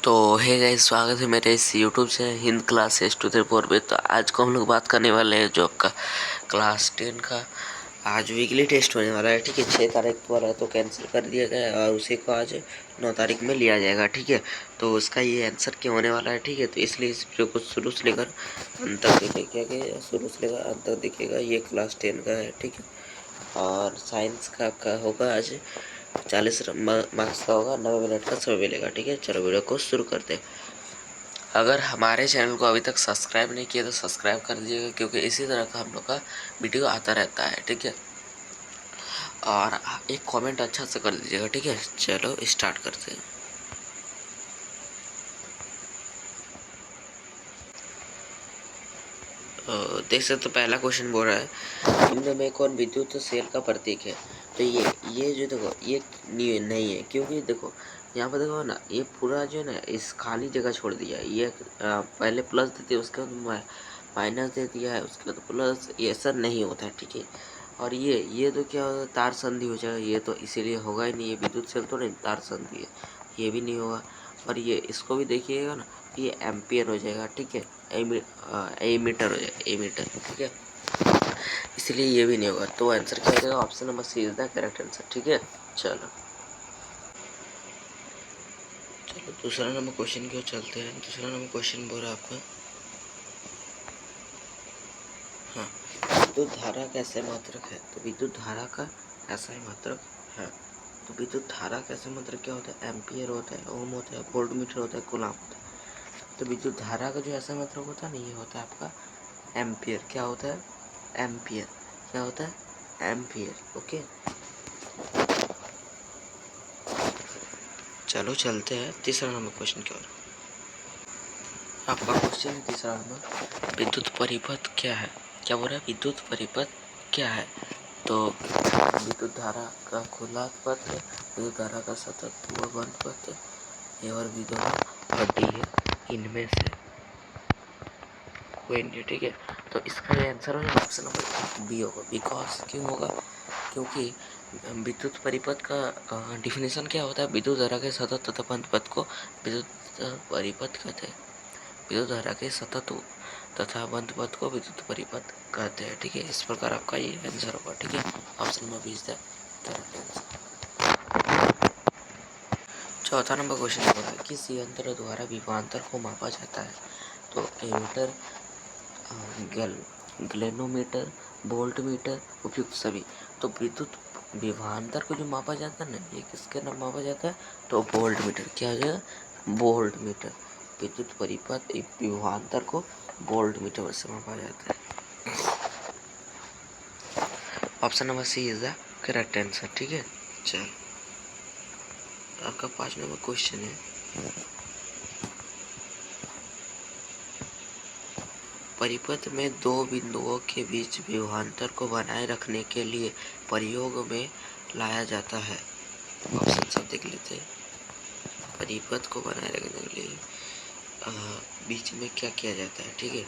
तो hey guys, स्वागत है मेरे इस यूट्यूब से हिंद क्लास S234 में। तो आज को हम लोग बात करने वाले हैं जो आपका क्लास 10 का आज वीकली टेस्ट होने वाला है। ठीक है, 6 तारीख को वाला तो कैंसिल कर दिया गया है और उसी को आज 9 तारीख में लिया जाएगा। ठीक है, तो उसका ये आंसर क्या होने वाला है। ठीक है, तो इसलिए इस वीडियो को शुरू से लेकर अंत तक देखेगा, शुरू से लेकर अंत तक देखेगा। ये क्लास 10 का है। ठीक है, और साइंस का आपका होगा आज 40 मार्क्स का होगा, 90 मिनट का समय मिलेगा। ठीक है, चलो वीडियो को शुरू करते हैं। अगर हमारे चैनल को अभी तक सब्सक्राइब नहीं किया तो सब्सक्राइब कर दीजिएगा, क्योंकि इसी तरह का हम लोग का वीडियो आता रहता है। ठीक है, और एक कमेंट अच्छा से कर दीजिएगा। ठीक है, चलो स्टार्ट करते हैं। देख सकते तो पहला क्वेश्चन बोल रहा है, निम्न में कौन विद्युत सेल का प्रतीक है। तो ये जो देखो, ये नहीं है, क्योंकि देखो यहाँ पर देखो ना, ये पूरा जो है ना इस खाली जगह छोड़ दिया। ये पहले प्लस देती है, उसके बाद माइनस दे दिया है, उसके बाद प्लस। ये ऐसा नहीं होता है। ठीक है, और ये तो क्या होता है, तार संधि हो जाएगा। ये तो इसीलिए होगा ही नहीं, ये विद्युत सेल तो नहीं, तार संधि है, ये भी नहीं होगा। और ये इसको भी देखिएगा ना, ये एम्पियर हो जाएगा। ठीक है, एमीटर हो जाएगा, एमीटर। ठीक है, इसलिए ये भी नहीं होगा। तो आंसर क्या हो जाएगा, option number C is the correct answer. ठीक है, चलो दूसरा नंबर क्वेश्चन की ओर चलते हैं। दूसरा नंबर क्वेश्चन बोल रहा है आपका, हाँ, विद्युत धारा का ऐसे मात्रक है। तो विद्युत धारा का ऐसा ही मात्रक है। तो विद्युत धारा का ऐसे मात्रक क्या होता है, एम्पियर होता है, ओम होता है, वोल्टमीटर होता है, कूलाम होता है। तो विद्युत धारा का जो ऐसा मात्रक होता है ना, ये होता है आपका एम्पियर। क्या होता है, एम्पियर। क्या होता है, एम्पियर। ओके, चलो चलते हैं तीसरा नंबर क्वेश्चन की ओर। आपका क्वेश्चन है तीसरा नंबर, विद्युत परिपथ क्या है। क्या बोल रहा है, विद्युत परिपथ क्या है। तो विद्युत धारा का खुला पथ, विद्युत धारा का सतत व बंद पथ, ये और भी दोनों डी है, इनमें से कोई नहीं। ठीक है, तो इसका जो आंसर हो जाएगा ऑप्शन नंबर बी होगा। बिकॉज क्यों होगा, क्योंकि विद्युत परिपथ का डिफिनेशन क्या होता है, विद्युत धारा के सतत तथा बंद पथ को विद्युत परिपथ कहते हैं। विद्युत धारा के सतत तथा बंद पथ को विद्युत परिपथ कहते हैं। ठीक है, इस प्रकार आपका ये आंसर होगा। ठीक है, option number B is the correct answer. चौथा नंबर क्वेश्चन होगा, किस यंत्र द्वारा विभवांतर को मापा जाता है। तो एमीटर, ग्लेनोमीटर, वोल्ट मीटर, उपयुक्त सभी। तो विद्युत विभवांतर को जो मापा जाता है ना, ये किसके नाम मापा जाता है, तो वोल्ट मीटर। क्या हो जाएगा, वोल्ट मीटर। विद्युत परिपथ विभवांतर को वोल्ट मीटर से मापा जाता है। Option number C is the correct answer. ठीक है, चलो आपका 5 नंबर क्वेश्चन है, परिपथ में दो बिंदुओं के बीच विभवांतर को बनाए रखने के लिए प्रयोग में लाया जाता है। ऑप्शन सब देख लेते हैं। परिपथ को बनाए रखने के लिए बीच में क्या किया जाता है। ठीक है,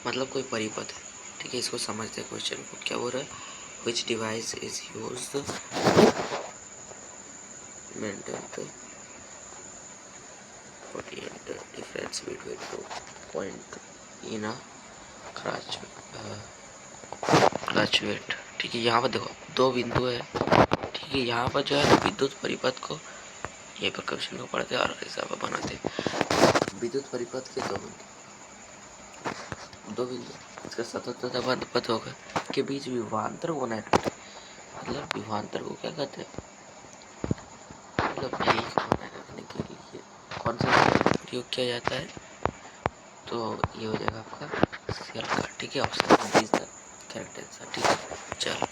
मतलब कोई परिपथ है। ठीक है, इसको समझते हैं क्वेश्चन को। क्या बोल रहा है, which device is used maintain difference between 2 point in a clutch weight. ठीक है, यहाँ पर देखो दो बिंदु है। ठीक है, यहाँ पर जो है विद्युत परिपथ को ये पर क्वेश्चन को पढ़ते और ऐसा बनाते हैं। विद्युत परिपथ के दो बिंदु इसका सतत तथा बंद पथ होगा के बीच विभवांतर को बनाए रखते हैं। मतलब विभवांतर को क्या कहते हैं, मतलब भीख बनाए रखने के लिए कौन सा प्रयोग किया जाता है। तो ये हो जाएगा आपका सेल का। ठीक है, option B is the correct answer. ठीक है, चलो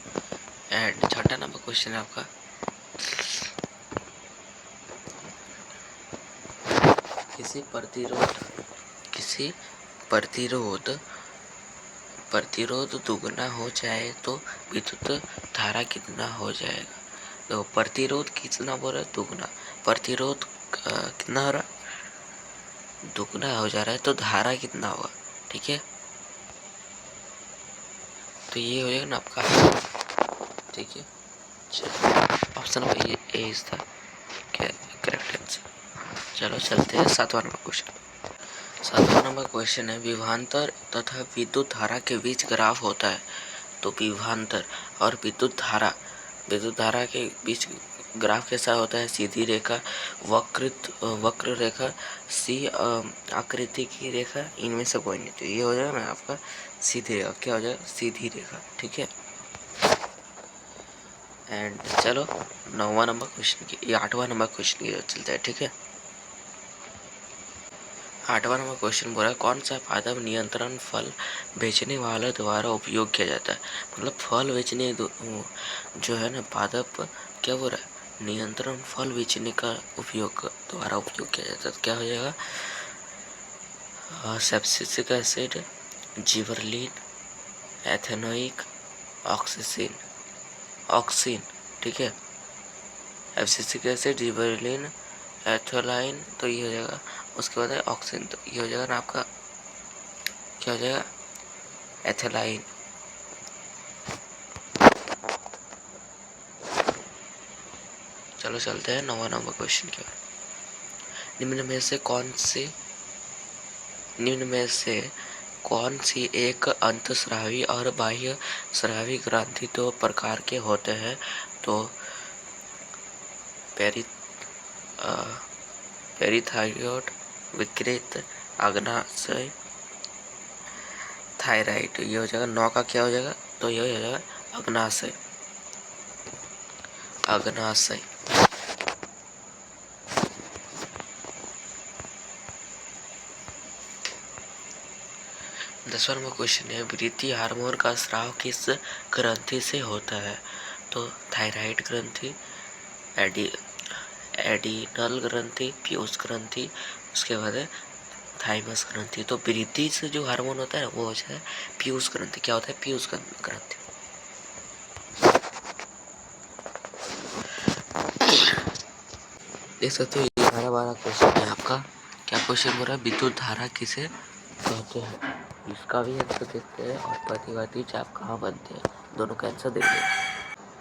एंड छठा नंबर क्वेश्चन है आपका, किसी प्रतिरोध दुगना हो जाए तो विद्युत धारा कितना हो जाएगा। तो प्रतिरोध कितना बोल रहा है, दुगना। प्रतिरोध कितना हो रहा, दुगना हो जा रहा है, तो धारा कितना होगा। ठीक है, तो ये हो जाएगा ना आपका। ठीक है, चलो option number A is the correct answer. चलो चलते हैं 7वां नंबर क्वेश्चन। 7वां नंबर क्वेश्चन है, विभवांतर तथा विद्युत धारा के बीच ग्राफ होता है तो विभवांतर और विद्युत धारा के बीच ग्राफ कैसा होता है? सीधी रेखा, वक्र रेखा, सी आकृति की रेखा, इनमें से कोई नहीं। तो ये हो जाएगा ना आपका सीधी रेखा। क्या हो जाएगा? सीधी रेखा। ठीक है। एंड चलो 9वां नंबर क्वेश्चन की, ये 8वां नंबर क्वेश्चन की चलता है। ठीक है। 8वां नंबर क्वेश्चन बोला, कौन सा पादप नियंत्रण फल बेचने वाले द्वारा उपयोग किया जाता है? मतलब फल बेचने जो है ना पादप, क्या बोल रहा है? नियंत्रण फल बेचने का द्वारा उपयोग किया जाता है। तो क्या हो जाएगा? सब्सिट्रिक एसिड, जिबरलिन, एथेनोइक, ऑक्सीन। ठीक है। सब्सिट्रिक एसिड, जिबरलिन, एथोलाइन, तो ये हो जाएगा। उसके बाद है ऑक्सीन, तो ये हो जाएगा ना आपका, क्या हो जाएगा? एथेलाइन। चलो चलते हैं 9वां नंबर क्वेश्चन की ओर। निम्न में से कौन सी एक अंतःस्रावी और बाह्य स्रावी ग्रंथि दो प्रकार के होते हैं? तो पेरीथाइरॉइड, विकृत अग्नाशय, थायराइड। ये हो जाएगा 9 का। क्या हो जाएगा? तो ये हो जाएगा अग्नाशय। 10वां नंबर क्वेश्चन है, वृद्धि हार्मोन का स्राव किस ग्रंथि से होता है? तो थायराइड ग्रंथि, एडिनल ग्रंथि, पीयूष ग्रंथि, उसके बाद है थाइमस ग्रंथि। तो वृद्धि से जो हार्मोन होता है वो होता है पीयूष ग्रंथि। क्या होता है? पीयूष ग्रंथि। देख सकते हो, 11वां क्वेश्चन है आपका। क्या क्वेश्चन बोल रहा है? विद्युत धारा किसे कहते हैं? इसका भी आंसर देखते हैं और प्रतिवर्ती चाप कहाँ बनते हैं, दोनों का आंसर देखते हैं।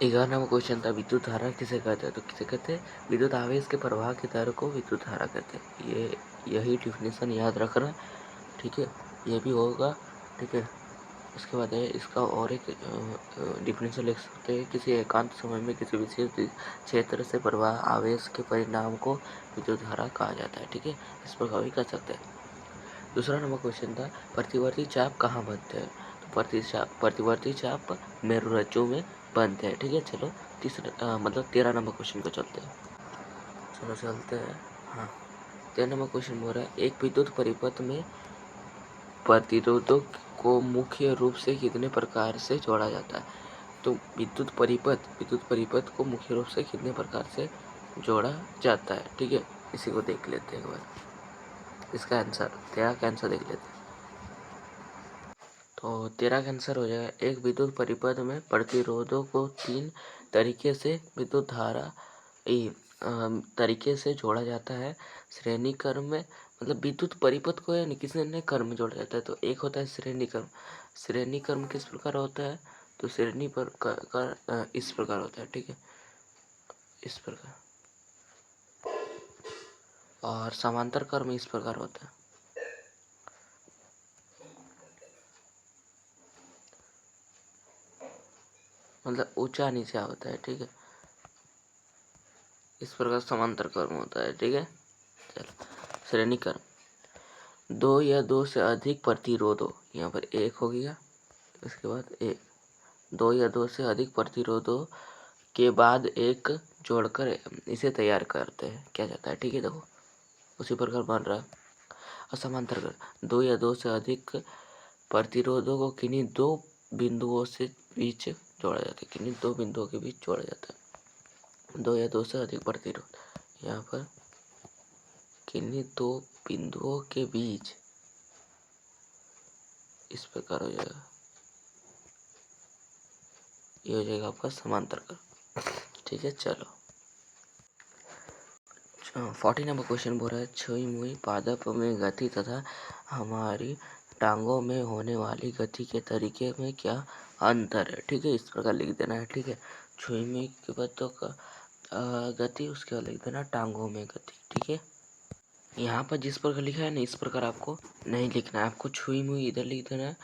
11वां नंबर क्वेश्चन था, विद्युत धारा किसे कहते हैं? तो किसे कहते हैं? विद्युत आवेश के प्रवाह की दर को विद्युत धारा कहते हैं। यही डिफिनेशन याद रखना। ठीक है। ये भी होगा। ठीक है। उसके बाद है इसका और एक डिफिनेशन लिख सकते हैं, किसी एकांत समय में किसी विशेष क्षेत्र से प्रवाह आवेश के परिणाम को विद्युत धारा कहा जाता है। ठीक है। इस प्रकार भी कर सकते हैं। दूसरा नंबर क्वेश्चन था, प्रतिवर्ती चाप कहाँ बनते हैं? तो प्रतिवर्ती चाप मेरुरज्जु में बनते हैं। ठीक है। चलो 13 नंबर क्वेश्चन को चलते हैं। चलो चलते हैं। हाँ, 13 नंबर क्वेश्चन बोल रहा है, एक विद्युत परिपथ में प्रतिरोधों को मुख्य रूप से कितने प्रकार से जोड़ा जाता है? तो विद्युत परिपथ को मुख्य रूप से कितने प्रकार से जोड़ा जाता है? ठीक है। इसी को देख लेते हैं एक बार। इसका आंसर 13 का आंसर देख लेते हैं। तो 13 का आंसर हो जाएगा, एक विद्युत परिपथ में प्रतिरोधों को 3 तरीके से विद्युत धारा तरीके से जोड़ा जाता है। श्रेणी क्रम में, मतलब विद्युत परिपथ को यानी किसी ने क्रम में जोड़ा जाता है। तो एक होता है श्रेणी क्रम। श्रेणी क्रम किस प्रकार होता है? तो श्रेणी पर इस प्रकार होता है। ठीक है। इस प्रकार। और समांतर क्रम इस प्रकार होता है। मतलब ऊंचा नीचा होता है। ठीक है। इस प्रकार समांतर क्रम होता है। ठीक है। चलो, श्रेणी क्रम, 2 या 2 से अधिक प्रतिरोधों, यहाँ पर एक हो गया, इसके बाद एक, 2 या 2 से अधिक प्रतिरोधों के बाद एक जोड़कर इसे तैयार करते हैं, क्या जाता है। ठीक है। देखो उसी प्रकार बन रहा है। और समांतर कर, 2 या 2 से अधिक प्रतिरोधों को किन्हीं 2 बिंदुओं से बीच जोड़ा जाता है। किन्हीं 2 बिंदुओं के बीच जोड़ा जाता है। 2 या 2 से अधिक प्रतिरोध, यहाँ पर किन्हीं 2 बिंदुओं के बीच इस प्रकार हो जाएगा। ये हो जाएगा आपका समांतर कर। ठीक है। चलो 40 नंबर क्वेश्चन बोल रहा है, छुई मुई पादप में गति तथा हमारी टांगों में होने वाली गति के तरीके में क्या अंतर है? ठीक है। इस प्रकार लिख देना है। ठीक है। छुई मुई के बाद तो गति, उसके बाद लिख देना टांगों में गति। ठीक है। यहाँ पर जिस प्रकार लिखा है ना इस प्रकार आपको नहीं लिखना है। आपको छुई मुई इधर लिख देना है,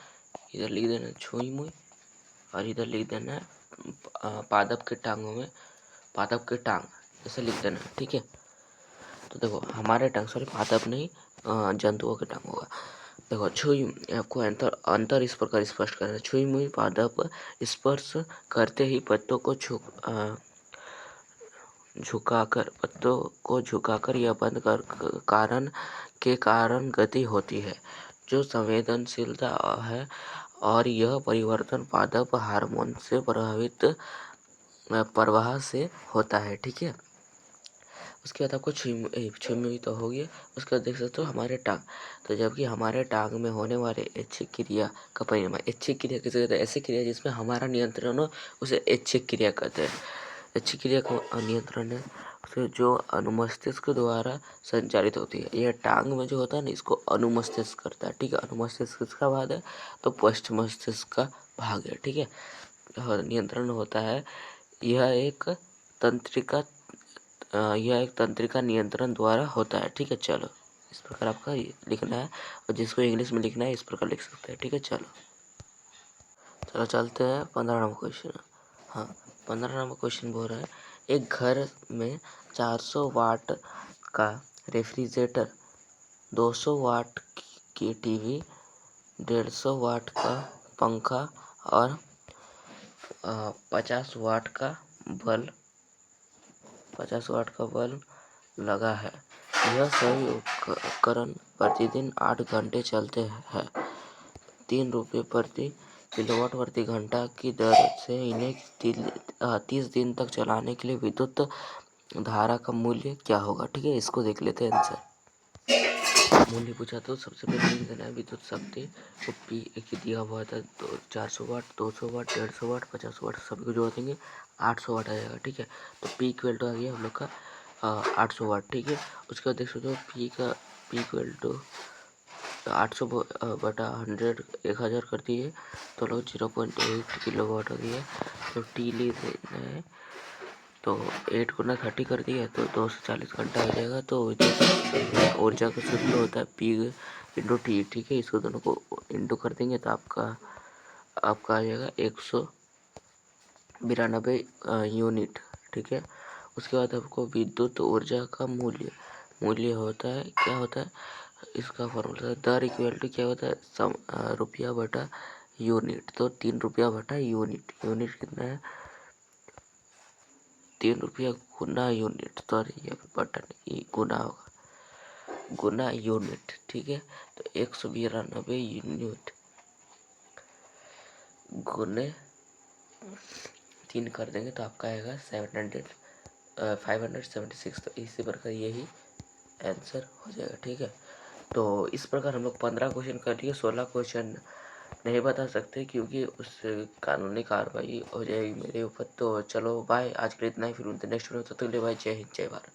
इधर लिख देना है छुई मुई, और इधर लिख देना है पादप के टांगों में पादप के टांग, ऐसे लिख देना है। ठीक है, तो देखो हमारे टांग, सॉरी पादप नहीं, जंतुओं के टांग होगा। देखो छुई, आपको अंतर अंतर इस प्रकार स्पष्ट करना है। छुई मुई पादप स्पर्श करते ही पत्तों को झुकाकर या बंद कर के कारण गति होती है, जो संवेदनशीलता है, और यह परिवर्तन पादप हार्मोन से प्रभावित प्रवाह से होता है। ठीक है, उसके बाद आपको छुई तो हो गया। उसके बाद देख सकते हो हमारे टांग, तो जबकि हमारे टांग में होने वाले ऐच्छिक क्रिया का परिणाम, ऐच्छिक क्रिया किसे कहते हैं? ऐसी क्रिया जिसमें हमारा नियंत्रण हो उसे ऐच्छिक क्रिया कहते हैं। ऐच्छिक क्रिया का नियंत्रण है उसे जो अनुमस्तिष्क द्वारा संचालित होती है। यह टांग में जो होता है ना इसको अनुमस्तिष्क करता है। ठीक है, अनुमस्तिष्क किसका भाग है? तो पश्च मस्तिष्क का भाग है। ठीक है, और नियंत्रण होता है, यह एक तंत्रिका नियंत्रण द्वारा होता है। ठीक है, चलो इस प्रकार आपका लिखना है, और जिसको इंग्लिश में लिखना है इस प्रकार लिख सकते हैं। ठीक है, चलो चलो चलते हैं 15 नंबर क्वेश्चन। हाँ, 15 नंबर क्वेश्चन बोल रहा है, एक घर में 400 वाट का रेफ्रिजरेटर, 200 वाट की टीवी, 150 वाट का पंखा और 50 वाट का बल्ब 50 वाट का बल्ब लगा है। यह सभी उपकरण प्रतिदिन 8 घंटे चलते हैं। 3 रुपये प्रति किलोवाट प्रति घंटा की दर से इन्हें 30 दिन तक चलाने के लिए विद्युत धारा का मूल्य क्या होगा? ठीक है, इसको देख लेते हैं आंसर। मूल्य पूछा तो सबसे पहले लिख देना है विद्युत शक्ति को पी एक दिया हुआ था, तो 400 वाट, 200 वाट, 150 वाट, 50 वाट, सभी को जोड़ देंगे 800 वाट आ जाएगा। ठीक है, तो पी इक्वल टू आ गया हम लोग का 800 वाट। ठीक है, उसके बाद देख सकते हो पी इक्वल टू 800 बटा 100 1000 कर दिए, तो लोग 0.8 किलो वाट हो गया। तो टी ले देना है, तो 8 गुना 30 कर दिया तो 240 घंटा हो जाएगा। तो ऊर्जा का सूत्र होता है पी इंटू टी। ठीक है, इसको दोनों को इंटू कर देंगे तो आपका आ जाएगा 192 यूनिट। ठीक है, उसके बाद आपको विद्युत ऊर्जा का मूल्य होता है, क्या होता है इसका फॉर्मूला है दर इक्वल टू क्या होता है रुपया बटा यूनिट। तो 3 रुपया बटा यूनिट, यूनिट कितना है 3 रुपया गुना यूनिट, तो ये बटन गुना होगा, गुना यूनिट। ठीक है, तो 192 यूनिट गुने 3 कर देंगे तो आपका आएगा 576। तो इसी प्रकार यही आंसर हो जाएगा। ठीक है, तो इस प्रकार हम लोग 15 क्वेश्चन कर लिए। 16 क्वेश्चन नहीं बता सकते क्योंकि उससे कानूनी कार्रवाई हो जाएगी मेरे ऊपर। तो चलो बाय, आज के लिए इतना ही, फिर उनसे नेक्स्ट वीडियो, तब तक के लिए बाय, जय हिंद जय भारत।